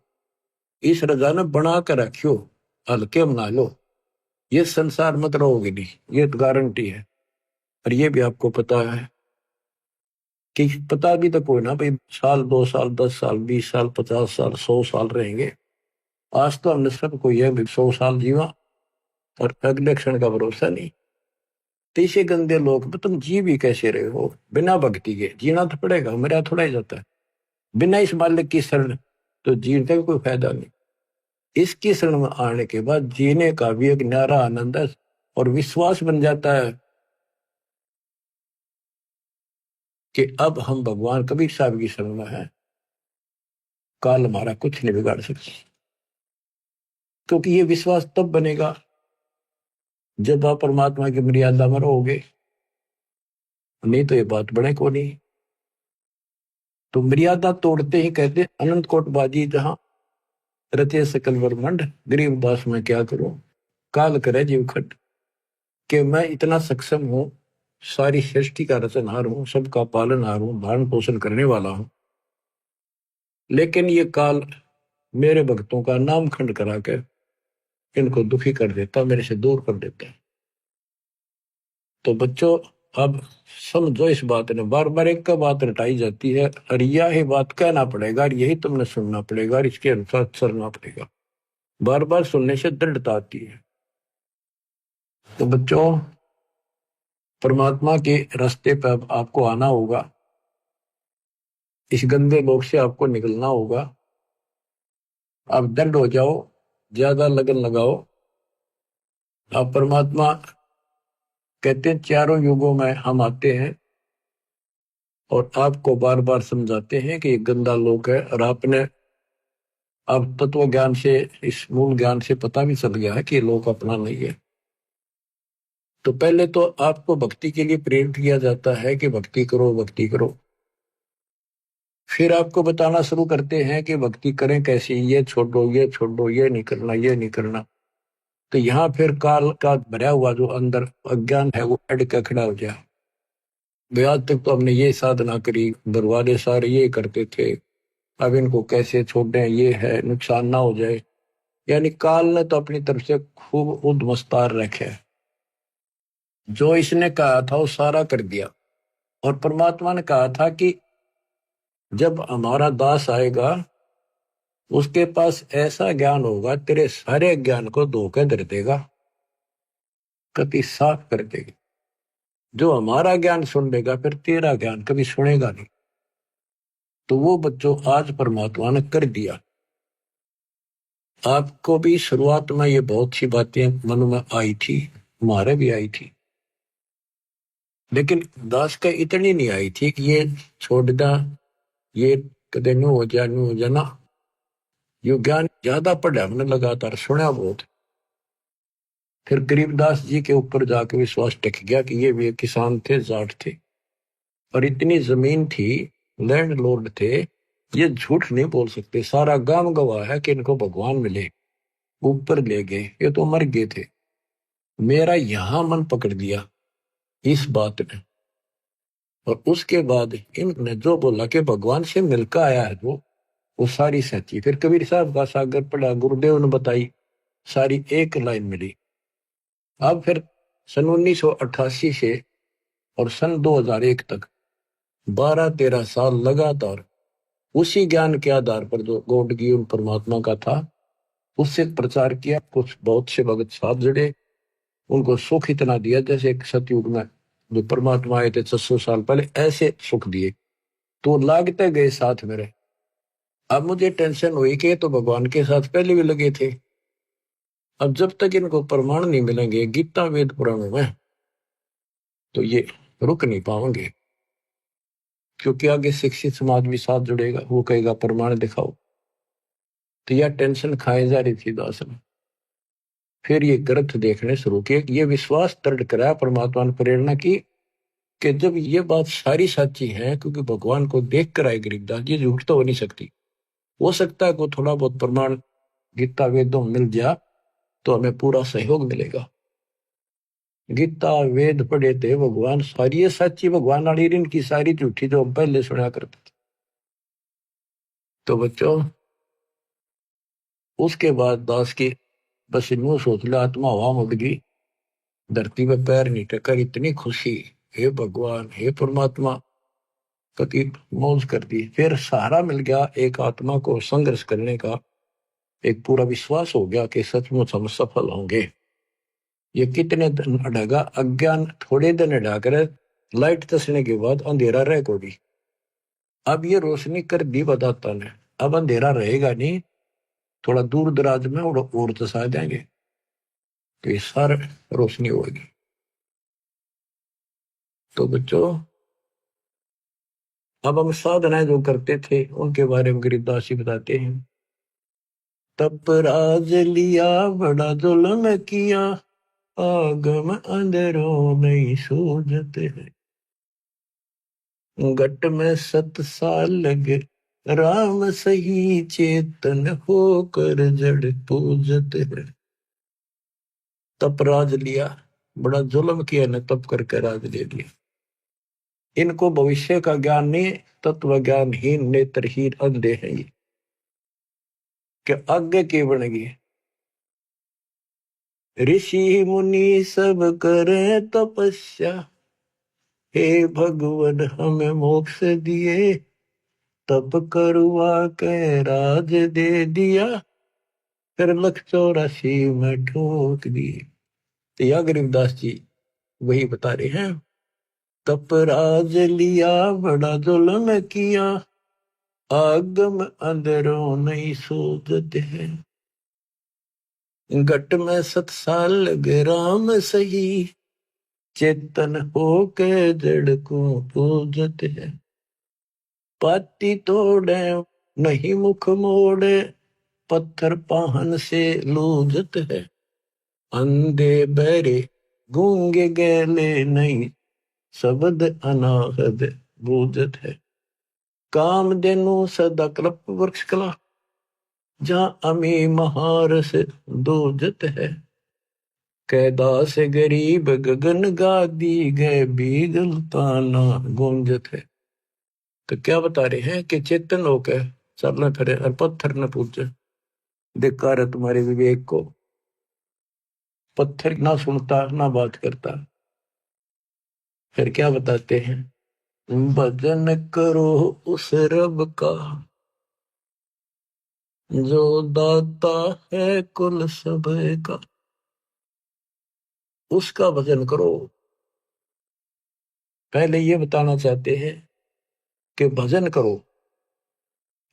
इस रजा ने बना कर रखियो, हल्के बना लो। ये संसार मत रहोगे नहीं, ये तो गारंटी है। और ये भी आपको पता है कि पता भी तो कोई ना भाई, साल 2 साल 10 साल 20 साल 50 साल 100 साल रहेंगे। आज तो हमने सबको यह भी 100 साल जीवा, और अगले क्षण का भरोसा नहीं। तीसरे गंदे लोग में तुम जी भी कैसे रहे हो बिना भक्ति के? जीना तो पड़ेगा, मेरा थोड़ा ही जाता है बिना इस मालिक की शरण, तो जीने का भी कोई फायदा नहीं। इसकी शरण में आने के बाद जीने का भी एक न्यारा आनंद है, और विश्वास बन जाता है कि अब हम भगवान कबीर साहब की शरण में है, काल हमारा कुछ नहीं बिगाड़ सकता। क्योंकि ये विश्वास तब बनेगा जब आप परमात्मा की मर्यादा में रहोगे, नहीं तो ये बात बने को नहीं। तो मर्यादा तोड़ते ही कहते अनंत कोट बाजी जहां रचे सकल ब्रह्मांड, गरीब दास मैं क्या करूं, काल करे जीव खट। कि मैं इतना सक्षम हूं, सारी सृष्टि का रचनहार हूं, सबका पालनहार हूं, धारण पोषण करने वाला हूं, लेकिन ये काल मेरे भक्तों का नाम खंड करा के इनको दुखी कर देता, मेरे से दूर कर देता है। तो बच्चों, अब समझो इस बात ने, बार बार एक का बात रटाई जाती है, और यही बात कहना पड़ेगा, और यही तुमने सुनना पड़ेगा, और इसके अनुसार चलना पड़ेगा। बार बार सुनने से दृढ़ता आती है। तो बच्चों, परमात्मा के रास्ते पर आपको आना होगा, इस गंदे लोक से आपको निकलना होगा। आप दृढ़ हो जाओ, ज्यादा लगन लगाओ। आप परमात्मा कहते हैं चारों युगों में हम आते हैं और आपको बार बार समझाते हैं कि ये गंदा लोक है, और आपने अब तत्व ज्ञान से, इस मूल ज्ञान से पता भी चल गया है कि ये लोक अपना नहीं है। तो पहले तो आपको भक्ति के लिए प्रेरित किया जाता है कि भक्ति करो, भक्ति करो। फिर आपको बताना शुरू करते हैं कि भक्ति करें कैसी, ये छोड़ो, ये छोड़ो, ये नहीं करना, ये नहीं करना। तो यहाँ फिर काल का भरा हुआ जो अंदर अज्ञान है वो अड़ के खड़ा हो जाए। आज तक तो हमने ये साधना करी, दरवाजे सारे ये करते थे, अब इनको कैसे छोड़ दें, ये है नुकसान ना हो जाए। यानी काल ने तो अपनी तरफ से खूब उद्मस्तार रखे। जो इसने कहा था वो सारा कर दिया। और परमात्मा ने कहा था कि जब हमारा दास आएगा उसके पास ऐसा ज्ञान होगा तेरे सारे ज्ञान को धोखे धर देगा, कति साफ कर देगा। जो हमारा ज्ञान सुन लेगा फिर तेरा ज्ञान कभी सुनेगा नहीं। तो वो बच्चों आज परमात्मा ने कर दिया। आपको भी शुरुआत में ये बहुत सी बातें मन में आई थी, हमारे भी आई थी, लेकिन दास का इतनी नहीं आई थी कि ये छोड़ दा, ये कदे न्यू हो जा ना। यो ज्ञान ज्यादा पढ़ा हमने, लगातार सुना बहुत। फिर गरीबदास जी के ऊपर जाके विश्वास टिक गया कि ये भी किसान थे, जाट थे, और इतनी जमीन थी, लैंड लॉर्ड थे, ये झूठ नहीं बोल सकते। सारा गांव गवाह है कि इनको भगवान मिले, ऊपर ले गए, ये तो मर गए थे। मेरा यहां मन पकड़ दिया इस बात ने। और उसके बाद इन्होंने जो बोला कि भगवान से मिलकर आया है वो सारी सच्ची। फिर कबीर साहब का सागर पढ़ा, गुरुदेव ने बताई, सारी एक लाइन मिली। अब फिर सन 1988 से और सन 2001 तक 12-13 साल लगातार उसी ज्ञान के आधार पर जो गॉड गिवन परमात्मा का था उससे प्रचार किया। कुछ बहुत से भगत साहब जड़े, उनको सुख इतना दिया जैसे एक सतयुग में जो परमात्मा आए थे 600 साल पहले, ऐसे सुख दिए। तो लागते गए साथ मेरे। अब मुझे टेंशन हुई कि तो भगवान के साथ पहले भी लगे थे। अब जब तक इनको प्रमाण नहीं मिलेंगे गीता वेद पुराणों में तो ये रुक नहीं पाएंगे, क्योंकि आगे शिक्षित समाज भी साथ जुड़ेगा, वो कहेगा प्रमाण दिखाओ। तो यह टेंशन खाए जा रही थी दास ने। फिर ये ग्रंथ देखने शुरू किए, ये विश्वास दृढ़ कराया परमात्मा ने प्रेरणा की कि जब ये बात सारी सच्ची है, क्योंकि भगवान को देख कर आए गरीबदास, ये झूठ तो हो नहीं सकती। हो सकता है को थोड़ा बहुत प्रमाण गीता वेदों मिल गया तो हमें पूरा सहयोग मिलेगा। गीता वेद पढ़े थे भगवान सारी सच्ची, भगवान वाली इनकी सारी झूठी जो हम पहले सुना करते थे। तो बच्चों उसके बाद दास की बस यूं सोच लो, आत्मा हवा उड़ गई, धरती पे पैर नहीं टकर, इतनी खुशी, हे भगवान हे परमात्मा, कति मौज कर दी। फिर सहारा मिल गया एक आत्मा को संघर्ष करने का, एक पूरा विश्वास हो गया कि सचमुच हम सफल होंगे। ये कितने दिन अड़ेगा, अज्ञान थोड़े दिन अड़ा कर लाइट तसने के बाद अंधेरा रह को भी। अब ये रोशनी कर दी बताता ने, अब अंधेरा रहेगा नहीं, थोड़ा दूर दराज में और तसा देंगे तो ये सारा रोशनी होगी। तो बच्चों अब हम साधनाएं जो करते थे उनके बारे में गरीबदास जी बताते हैं। तप राज लिया बड़ा जुल्म किया, आगम अंधेरों नहीं सूझते हैं, घट में 7 साल लगे राम सही, चेतन होकर जड़ पूजते हैं। तप राज लिया, बड़ा जुल्म किया ने, तप करके राज ले लिया। इनको भविष्य का ज्ञान नहीं, तत्व ज्ञानहीन नेत्रहीन अंधे हैं ये, कि आगे की बनेगी। ऋषि मुनि सब करे तपस्या, हे भगवान हमें मोक्ष दिए, तप करवा के राज दे दिया, फिर 184 में ठोक दिए। तो या गरीबदास जी वही बता रहे हैं, तप राज लिया बड़ा जुल्म किया, आगम अंदरों नहीं सूझते हैं, घट में 7 साल लगे राम सही, चेतन होके जड़ को पूजते हैं। पाती तोड़े नहीं मुख मोड़े, पत्थर पाहन से लूजत है, अंधे बहरे गूंगे गैले नहीं, शब्द अनाहद बूझत है। काम देनु सदा कल्प वृक्ष कला, जहां अमी महारस दूजत है, कैदास गरीब गगन गादी गए बीगल ताना गूंजत है। तो क्या बता रहे हैं कि चेतन होकर चलने फिरे और पत्थर न पूजे। धिक्कार है तुम्हारे विवेक को, पत्थर ना सुनता ना बात करता, फिर क्या बताते हैं, भजन करो उस रब का जो दाता है कुल सब का, उसका भजन करो। पहले ये बताना चाहते हैं कि भजन करो।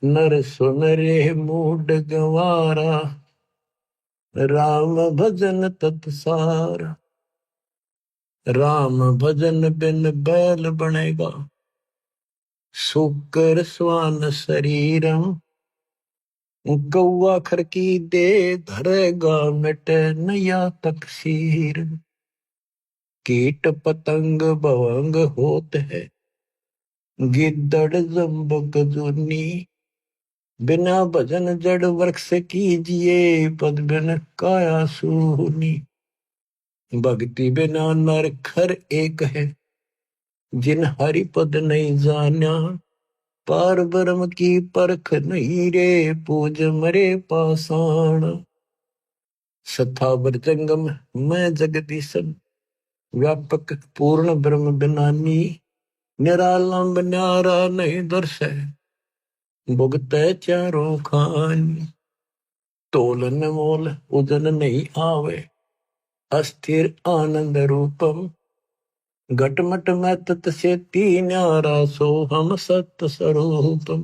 नर सुन रे मूड गवारा, राम भजन तत्सार। राम भजन बिन बैल बनेगा, शुकर स्वान शरीरम। कौआ खरकी दे धरेगा, मिटे नया तकसीर। कीट पतंग भवंग होत है, गिद्दड़ जम्बक जुनी। बिना भजन जड़ वृक्ष कीजिए, पद बिन काया सूनी। भक्ति बिना नर खर एक है, जिन हरि पद नहीं जान्या। पार ब्रह्म की परख नहीं रे, पूज मरे पाषाण। सथावर जंगम मैं जगदीशन, व्यापक पूर्ण ब्रह्म बिनानी। निरालंब न्यारा नहीं दर्श है, भुगत चारों खानी। तोलन मोल उदन नहीं आवे, अस्थिर आनंद रूपम। घटमट में तत से न्यारा, सो हम सत्य स्वरूपम।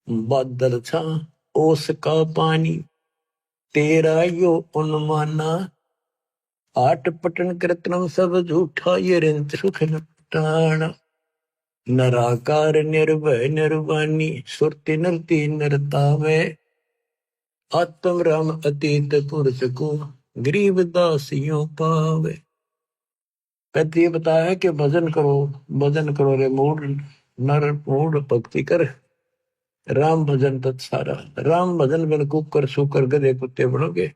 बादल छा ओस का पानी, तेरा यो उन्माना। आठ पटन कृतनम सब झूठा, ये रिंच सुख टाणा। नराकार निर्भय निर्वाणी, सुरति नरती नरतावे। आत्म राम अतीत पुरुष को, गरीब दासियों पावे। कहते ये बताया कि भजन करो रे मूड नर, मूड भक्ति कर। राम भजन तत्सारा। राम भजन बिन कुकर सुकर गधे कुत्ते बनोगे,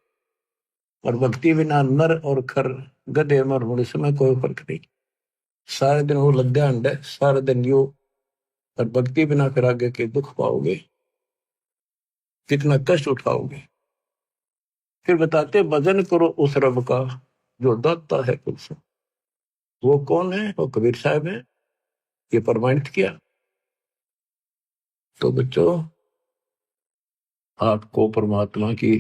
और भक्ति बिना नर और खर गधे मर होने समय कोई फर्क नहीं। सारे दिन वो लद्दा अंडे, सारा दिन यो, और भक्ति बिना फिर आगे के दुख पाओगे, कितना कष्ट उठाओगे। फिर बताते भजन करो उस रब का जो दाता है कुल से। वो कौन है? वो कबीर साहब है, ये प्रमाणित किया। तो बच्चों, आपको परमात्मा की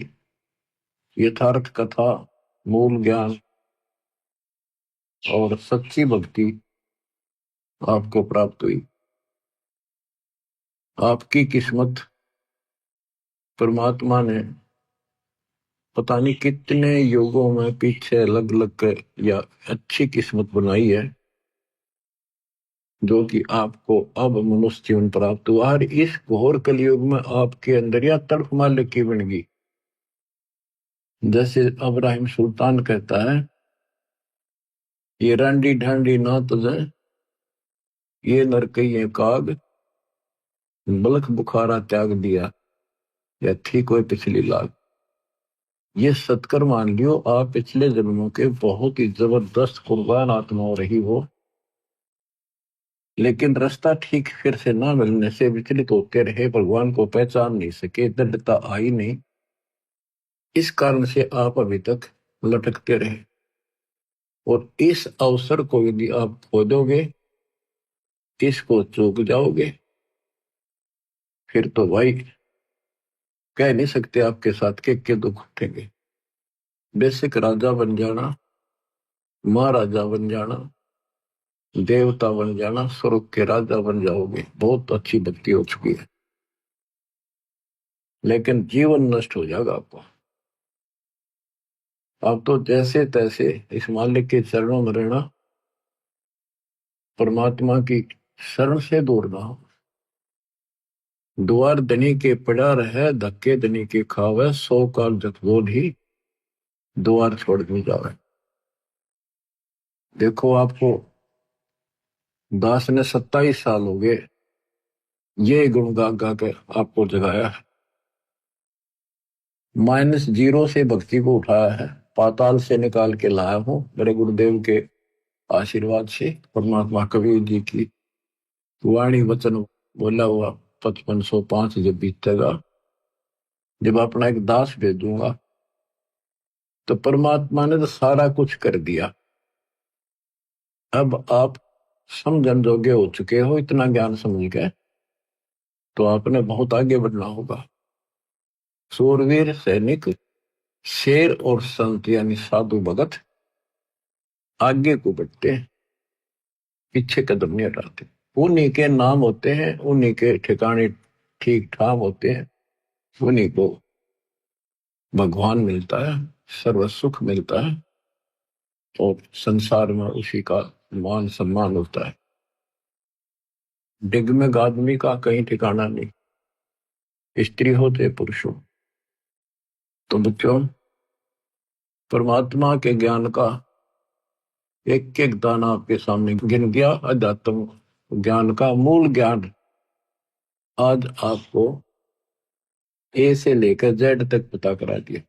यथार्थ कथा, मूल ज्ञान और सच्ची भक्ति आपको प्राप्त हुई। आपकी किस्मत परमात्मा ने पता नहीं कितने युगों में पीछे अलग अलग कर या अच्छी किस्मत बनाई है, जो कि आपको अब मनुष्य जीवन प्राप्त हुआ। और इस घोर कलयुग में आपके अंदर या तड़फ मालिक की बन गई। जैसे अब्राहिम सुल्तान कहता है, ये रांडी ढांडी ना तुझे, ये नरकइये काग। बलख बुखारा त्याग दिया, या थी कोई पिछली लाग। ये सत्कर मान लियो, आप पिछले जन्मों के बहुत ही जबरदस्त कुर्बान आत्मा हो रही हो, लेकिन रास्ता ठीक फिर से ना मिलने से विचलित होते रहे, भगवान को पहचान नहीं सके, दृढ़ता आई नहीं। इस कारण से आप अभी तक लटकते रहे। और इस अवसर को यदि आप खो दोगे, इसको चूक जाओगे, फिर तो भाई कह नहीं सकते आपके साथ के दुख उठेंगे। बेसिक राजा बन जाना, महाराजा बन जाना, देवता बन जाना, स्वर्ग के राजा बन जाओगे, बहुत अच्छी भक्ति हो चुकी है। लेकिन जीवन नष्ट हो जाएगा आपको। अब तो जैसे तैसे इस मालिक के चरणों में रहना, परमात्मा की शरण से दूर ना हो। द्वार धनी के पड़ा रहे, धक्के धनी के खावे। 100 काल जत बोध ही, द्वार छोड़ नहीं जावे। देखो, आपको दास ने 27 साल हो गए ये गुण गा गा के आपको जगाया है। -0 से भक्ति को उठाया है, पाताल से निकाल के लाया हूं मेरे गुरुदेव के आशीर्वाद से। परमात्मा कबीर जी की वाणी वचन बोला हुआ 5505 जब बीतेगा, जब अपना एक दास भेजूंगा, तो परमात्मा ने तो सारा कुछ कर दिया। अब आप समझन जोगे हो चुके हो, इतना ज्ञान समझ के तो आपने बहुत आगे बढ़ना होगा। सूरवीर सैनिक, शेर और संत यानी साधु भगत आगे को बढ़ते हैं, पीछे कदम नहीं हटाते। उन्हीं के नाम होते हैं, उन्हीं के ठिकाने ठीक ठाक होते हैं, उन्हीं को भगवान मिलता है, सर्व सुख मिलता है और संसार में उसी का मान सम्मान होता है। डिगमिग आदमी का कहीं ठिकाना नहीं, स्त्री हो चाहे पुरुष हो। तो बच्चों, परमात्मा के ज्ञान का एक एक दाना आपके सामने गिन गया। अध्यात्म ज्ञान का मूल ज्ञान आज आपको ए से लेकर जेड तक पता करा दिया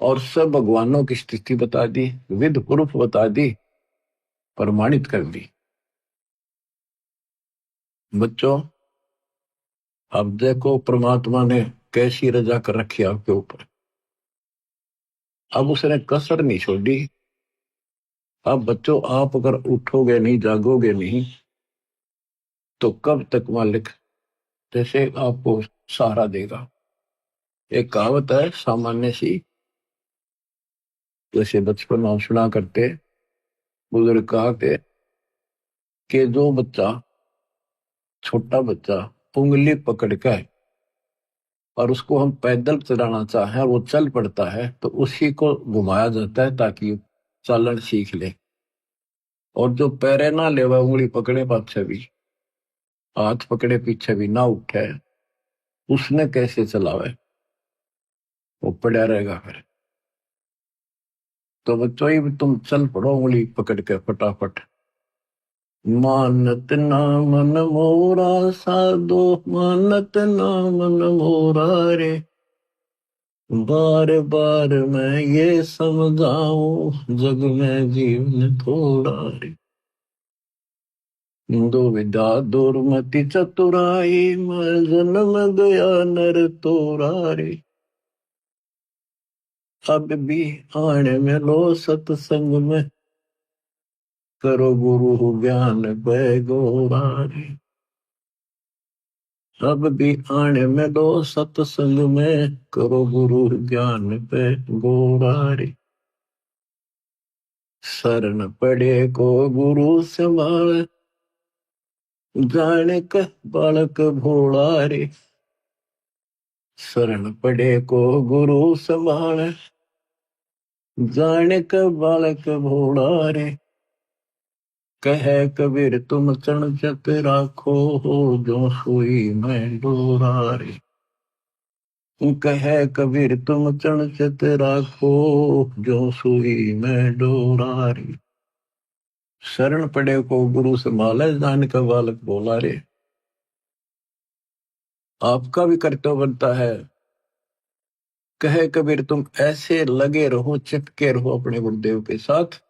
और सब भगवानों की स्थिति बता दी, विद प्रूफ बता दी, प्रमाणित कर दी। बच्चों, अब देखो परमात्मा ने कैसी रजा कर रखी आपके ऊपर। अब उसने कसर नहीं छोड़ी। अब बच्चों, आप अगर उठोगे नहीं, जागोगे नहीं, तो कब तक मालिक जैसे आपको सहारा देगा। एक कहावत है सामान्य सी, जैसे बचपन में सुना करते, बुजुर्ग कहा कि जो बच्चा, छोटा बच्चा उंगली पकड़ कर और उसको हम पैदल चलाना चाहें और वो चल पड़ता है, तो उसी को घुमाया जाता है ताकि चालन सीख ले। और जो पैरे ना ले, वह उंगली पकड़े पाछे भी, हाथ पकड़े पीछे भी ना उठे, उसने कैसे चलावे, वो पड़ा रहेगा फिर। तो बच्चों, ही तुम चल पड़ो उंगली पकड़ के फटाफट। मानत ना मन मोरा साधो, मानत ना मन मोरा रे, बार बार मैं ये समझाऊं, जग में जीवन थोड़ा रे। दुविधा दुर्मति चतुराई, मैं जन्म गया नर तोरा रे। अब भी आने में लो सत्संग में, करो गुरु ज्ञान पैगोरा रे। अब भी आने में लो सत्संग में, करो गुरु ज्ञान पैगोरा रे। शरण पड़े को गुरु संभाल, जाने का बालक भोला रे। शरण पड़े को गुरु संभाल, जाने का बालक भोला रे। कहे कबीर तुम चरण चत राखो, हो जो सुई में डोरा रे। कहे कबीर तुम चरण चत राखो, जो सुई में डोरा रे। शरण पड़े को गुरु संभाले, जाने का बालक भोला रे। आपका भी कर्तव्य बनता है, कहे कबीर तुम ऐसे लगे रहो, चिपके रहो अपने गुरुदेव के साथ,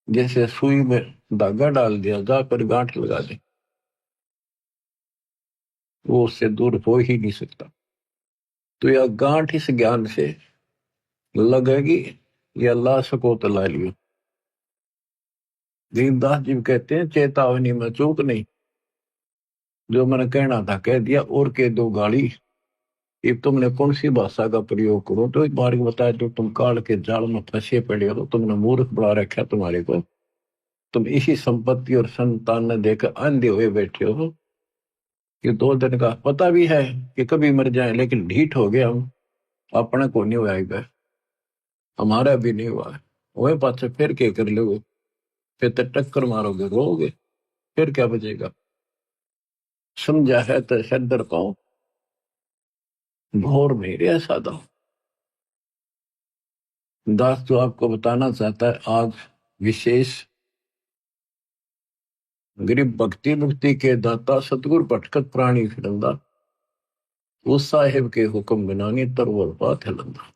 जैसे सुई में धागा डाल दिया, जाकर गांठ लगा दे, वो उससे दूर हो ही नहीं सकता। तो यह गांठ इस ज्ञान से लगेगी, या ला सको तो ला लियो। दीनदास जी कहते हैं, चेतावनी में चूक नहीं, जो मैंने कहना था कह दिया, और कह दो गाली। ये तुमने कौन सी भाषा का प्रयोग करो, तो एक बार बताया, तो तुम काल के जाल में फंसे पड़े हो, तुमने मूर्ख बड़ा रखा तुम्हारे को, तुम इसी संपत्ति और संतान ने देकर अंधे हुए बैठे हो। कि 2 दिन का पता भी है कि कभी मर जाए, लेकिन ढीठ हो गया हम, अपने को नहीं हुआ, हमारा भी नहीं हुआ है। वही पाछे फिर क्या कर लोगे, फिर तो टक्कर मारोगे, रोगे, फिर क्या बचेगा। समझा है तो सदर पाओ, भोर में रे सादा। दास जो आपको बताना चाहता है आज विशेष, गरीब भक्ति मुक्ति के दाता सतगुरु भटकत प्राणी फिरंदा, उस साहिब के हुक्म बिनानी तरवर बात है लंदा।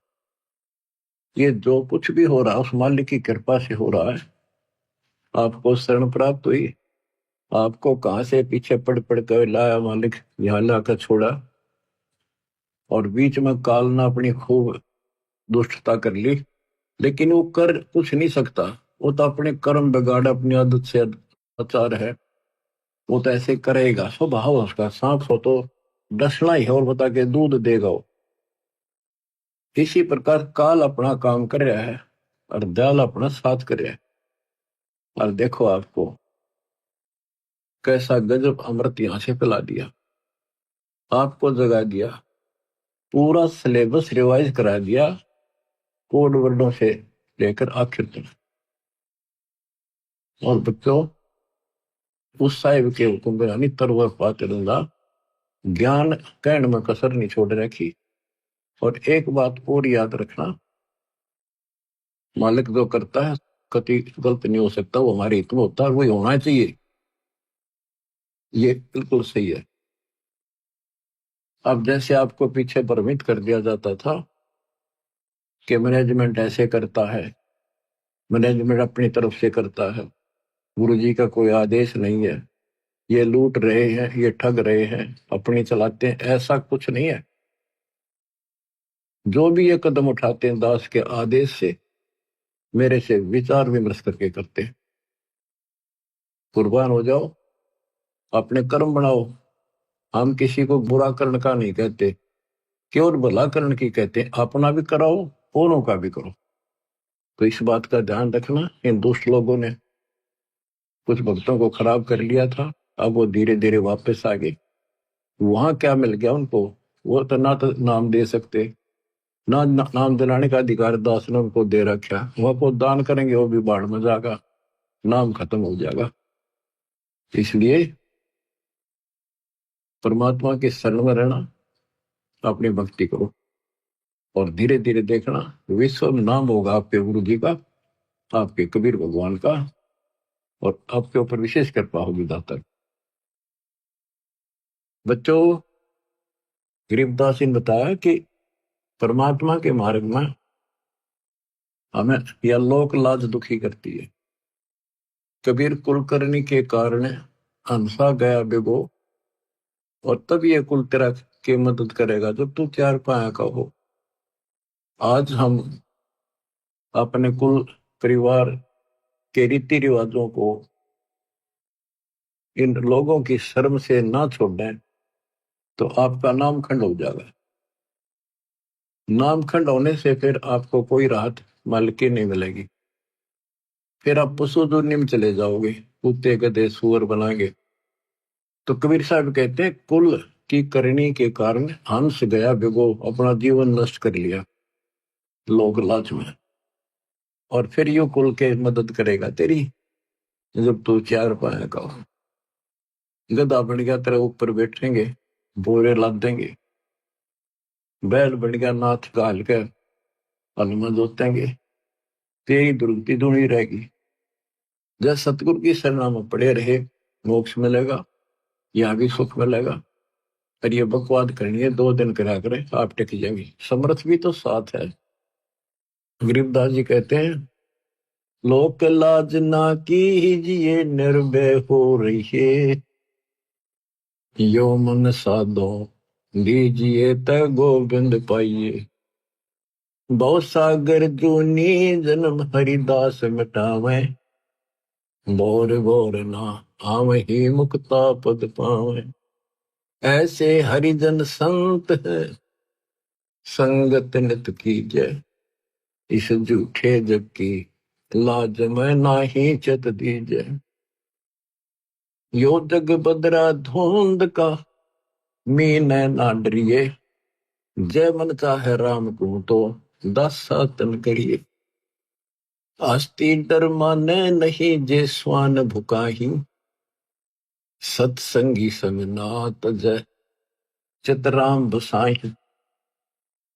ये जो कुछ भी हो रहा है उस मालिक की कृपा से हो रहा है। आपको शरण प्राप्त हुई, आपको कहां से पीछे पड़ पड़ कर लाया मालिक, यहाँ लाकर छोड़ा, और बीच में काल ने अपनी खूब दुष्टता कर ली, लेकिन वो कर कुछ नहीं सकता। वो तो अपने कर्म बिगाड़, अपनी आदत से आचार है, वो तो ऐसे करेगा, स्वभाव उसका। सांप हो तो डसना ही है, और बता के दूध देगा वो। इसी प्रकार काल अपना काम कर रहा है और दयाल अपना साथ कर रहा है। और देखो आपको कैसा गजब अमृत यहां से पिला दिया, आपको जगा दिया, पूरा सिलेबस रिवाइज करा दिया, कोड वर्डों से लेकर आखिर तक। और बच्चों, उस साहिब के हुक्म बिरानी तरवर पाते रंगा, ज्ञान कहने में कसर नहीं छोड़ रखी। और एक बात और याद रखना, मालिक जो करता है कति गलत नहीं हो सकता, वो हमारे हित में होता है, वही होना चाहिए। ये बिल्कुल सही है। अब जैसे आपको पीछे भ्रमित कर दिया जाता था कि मैनेजमेंट ऐसे करता है, मैनेजमेंट अपनी तरफ से करता है, गुरु जी का कोई आदेश नहीं है, ये लूट रहे हैं, ये ठग रहे हैं, अपनी चलाते हैं, ऐसा कुछ नहीं है। जो भी ये कदम उठाते हैं दास के आदेश से, मेरे से विचार विमर्श करके करते हैं। कुर्बान हो जाओ, अपने कर्म बनाओ। हम किसी को बुरा करने का नहीं कहते, केवल भला करने की कहते हैं। अपना भी कराओ, औरों का भी करो। तो इस बात का ध्यान रखना। इन दुष्ट लोगों ने कुछ भक्तों को खराब कर लिया था, अब वो धीरे धीरे वापस आ गए। वहां क्या मिल गया उनको, वो तो नाम दे सकते, नाम दिलाने का अधिकार दास ने उनको दे रखा। वह को दान करेंगे, वो भी बाढ़ में जाएगा, नाम खत्म हो जाएगा। इसलिए परमात्मा के शरण में रहना, अपनी भक्ति करो, और धीरे धीरे देखना विश्व नाम होगा आपके गुरु जी का, आपके कबीर भगवान का, और आपके ऊपर विशेष कृपा होगी दाता। बच्चों, गरीबदास जी ने बताया कि परमात्मा के मार्ग में हमें यह लोक लाज दुखी करती है। कबीर कुलकर्णी के कारण हंसा गया बिगो, और तब ये कुल तेरा के मदद करेगा जब तू चार पाया का हो। आज हम अपने कुल परिवार के रीति रिवाजों को, इन लोगों की शर्म से ना छोड़ें तो आपका नाम खंड हो जाएगा। नाम खंड होने से फिर आपको कोई राहत मालिक की नहीं मिलेगी। फिर आप पशु दुनिया में चले जाओगे, कुत्ते गधे सुअर बनाएंगे। तो कबीर साहब कहते हैं कुल की करनी के कारण हंस गया बिगो, अपना जीवन नष्ट कर लिया लोक लाज में। और फिर यू कुल के मदद करेगा तेरी जब तू चार पाया का हो। गधा बन गया तेरे ऊपर बैठेंगे, बोरे लाद देंगे। बैल बन गया नाथ गाल के हनुमान जोतेंगे, तेरी दुर्गति दूनी रहेगी। जब सतगुरु की शरणा में पड़े रहे, मोक्ष मिलेगा, यहाँ भी सुख मिलेगा। और ये बकवाद करनी है 2 दिन करा करे, आप टिक जाएंगे। समर्थ भी तो साथ है। गरीबदास जी कहते हैं, लोक लाज ना कीजिए निर्भय हो रहिए, यो मन साधो दीजिए त गोविंद पाइए। बहु सागर जूनी जन्म हरिदास मिटावे, बोर बोर ना आवहि मुक्ता पद पावे। ऐसे हरिजन संत है संगत नित कीजय, इस झूठे जग की लाज में नाही चत दीजय। यो जग बदरा धुंध का मीन ना डरिए, जय मन चाहे राम को तो दासा तन करिए। आस्ती डर माने नहीं जे स्वान भुकाही, सत्संगी संग नात जय चितराम बसाही।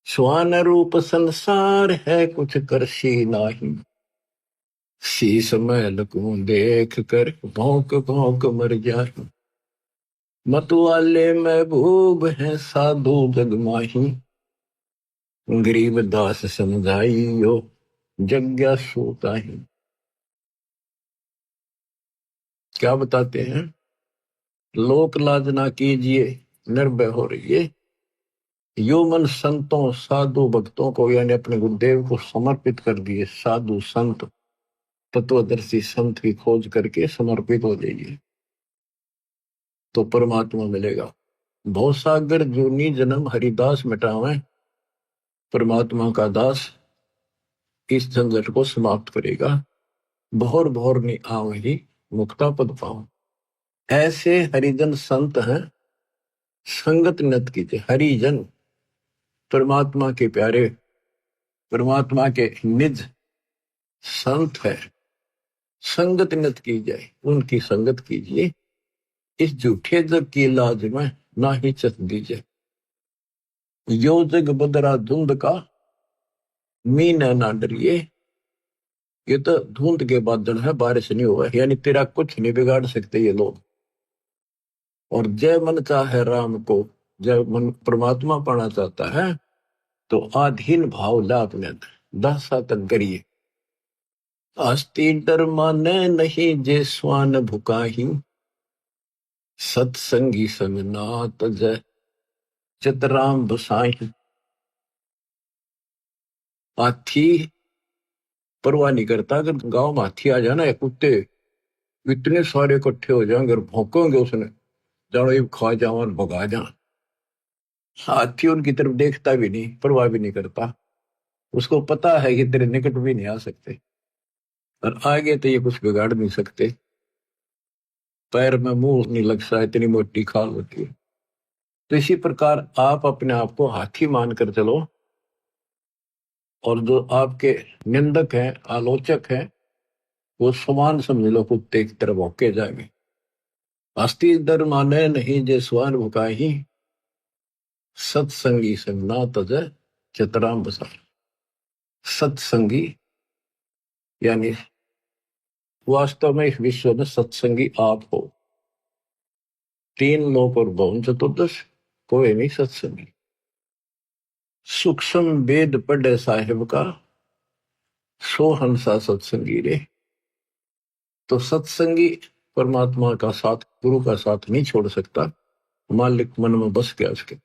स्वान रूप संसार है कुछ करसी नाही, शीस महल को देख कर भौंक भौंक मर जाही। मतवाले महबूब है साधु जग माही, गरीब दास समझाइयो जग्ञा सोताही। क्या बताते हैं, लोक लाज ना कीजिए निर्भय हो रहिए, यो मन संतों साधु भक्तों को यानी अपने गुरुदेव को समर्पित कर दिए। साधु संत तत्वदर्शी संत की खोज करके समर्पित हो जाइए तो परमात्मा मिलेगा। भवसागर जूनी जन्म हरिदास मिटावे, परमात्मा का दास इस झंझट को समाप्त करेगा। भोर भोर नि आवहि मुक्ता पद पाऊं। ऐसे हरिजन संत हैं, संगत नत कीजिए। हरिजन परमात्मा के प्यारे, परमात्मा के निज संत है, संगत नत की जाए, उनकी संगत कीजिए। इस झूठे जग की लाज में ना ही चत दीजिए। यो जग बदरा धुंध का, मीन ना डरिए। ये तो धुंध के बादल है, बारिश नहीं हुआ, यानी तेरा कुछ नहीं बिगाड़ सकते ये लोग। और जय मन चाहे राम को, जब मन परमात्मा पाना चाहता है तो आधीन भाव ला अपने दशा तक करिए। आस्ती डर माने नहीं जे स्वान भुकाही, सत्संगी संग नात जय चितराम बसाही। हाथी परवाह नहीं करता, अगर गांव में हाथी आ जाना, कुत्ते इतने सारे इकट्ठे हो जाएंगे और भौंकेंगे उसने, जानो ये खा जाओ और भगा जा। हाथी उनकी तरफ देखता भी नहीं, परवाह भी नहीं करता, उसको पता है कि तेरे निकट भी नहीं आ सकते और आगे तो ये कुछ बिगाड़ नहीं सकते। पैर में मुंह नहीं लगता, इतनी मोटी खाल होती है। तो इसी प्रकार आप अपने आप को हाथी मानकर चलो, और जो आपके निंदक हैं, आलोचक हैं, वो समान समझ लो, कुत्ते की तरफ भौंके जाएंगे। हस्ती डर माने नहीं जे स्वान भुकाही, सत्संगी संग ना तज चितराम बसा। सत्संगी यानी वास्तव में इस विश्व में सत्संगी आप हो। तीन लोक और भवन चतुर्दश, कोई नहीं सत्संगी। सूक्ष्म वेद पढ़े साहिब का, सो हंसा सत्संगी रे। तो सत्संगी परमात्मा का साथ, गुरु का साथ नहीं छोड़ सकता, मालिक मन में बस गया उसके।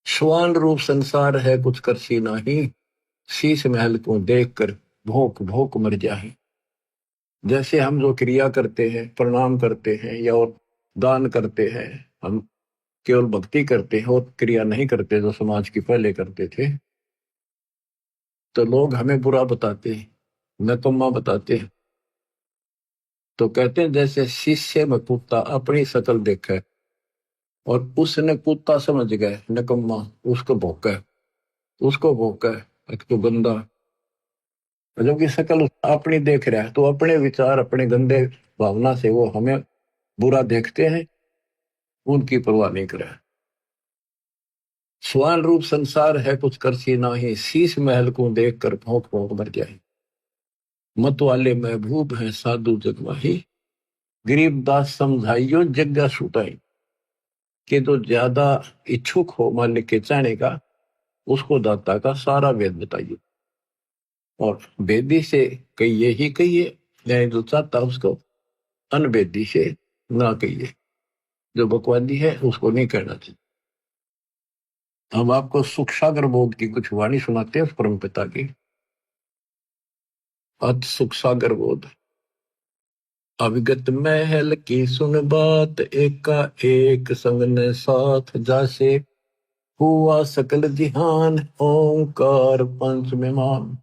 श्वान रूप संसार है कुछ करसी नाही, शीश महल को देख कर भोंक भोंक मर जाए। जैसे हम जो क्रिया करते हैं, प्रणाम करते हैं या और दान करते हैं, हम केवल भक्ति करते हैं और क्रिया नहीं करते जो समाज की पहले करते थे, तो लोग हमें बुरा बताते हैं, नकम्मा बताते हैं। तो कहते हैं जैसे शीशे में कुत्ता अपनी शक्ल देखे और उसने कुत्ता समझ गए नकम्मा, उसको भौंका, उसको भौंका, एक तो गंदा, जबकि शक्ल अपनी देख रहा है, तो अपने विचार, अपने गंदे भावना से वो हमें बुरा देखते हैं, उनकी परवाह नहीं करे। स्वान रूप संसार है कुछ करसी नाही, शीश महल को देख कर भौंक भौंक मर जाए। मत वाले महबूब है साधु जगमाही, गरीबदास समझाइयो जग्गा छूटाई। कि जो ज्यादा इच्छुक हो मालिक के चाहने का, उसको दाता का सारा वेद बताइए, और वेदी से कहिए ही कहिए, यानी जो चाहता उसको अनवेदी से ना कहिए, जो बकवादी है उसको नहीं कहना चाहिए। हम आपको सुख सागर बोध की कुछ वाणी सुनाते हैं परम पिता की। अत सुख सागर बोध। अविगत महल की सुन बात, एका एक संग ने साथ जासे। हुआ सकल जिहान ओंकार पंच में मान,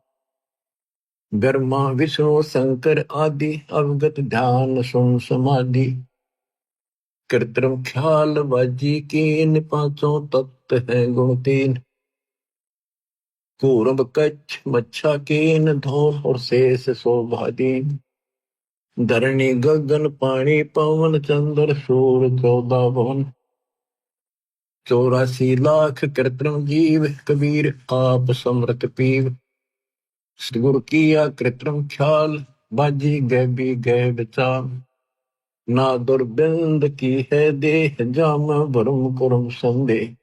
ब्रह्मा विष्णु शंकर आदि अवगत ध्यान सुन समाधि। कृत्रिम ख्याल बाजी कीन, पांचों तत्व हैं गुण तीन। पूर्व कच्छ मच्छा कीन, धौल और शेष शोभादीन। धरणी गगन पानी पवन, चंद्र सूर्य 14 भवन। 84 लाख कृत्रिम जीव, कबीर आप समृत पीव। गुरु किया कृत्रिम ख्याल, बाजी गए भी गए विचार। ना दुर्बिंद की है देह, जाम भरम कुरम संदेह।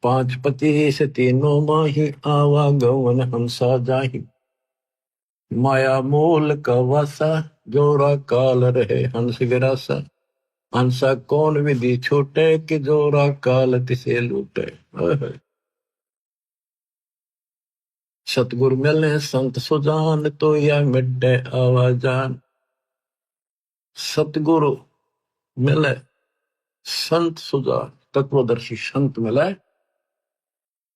5-25 तीनों माही, आवागमन हंसा जाहि। माया मूल का वासा, जोरा काल रहे हंस गिरासा। हंसा कौन विधि छूटे, कि जोरा काल तिसे लूटे। सतगुरु मिले संत सुजान, तो यह मिटे आवाजान। सतगुरु मिले संत सुजान, तत्वदर्शी संत मिले,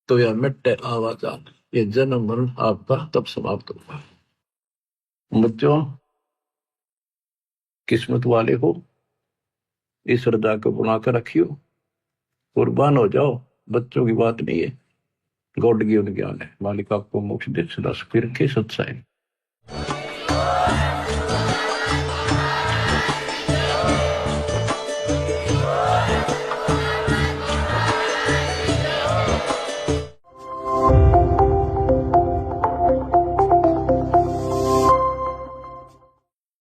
तो यह मिटे आवाजान। ये जन्म मरण आपका तब समाप्त होगा। बच्चों, किस्मत वाले हो, इस हृदय को बनाकर रखियो, कुर्बान हो जाओ। बच्चों की बात नहीं है, गॉड गिवन ज्ञान है। मालिक आपको मोक्ष दे, सदा सुखी रखे। सत्साई।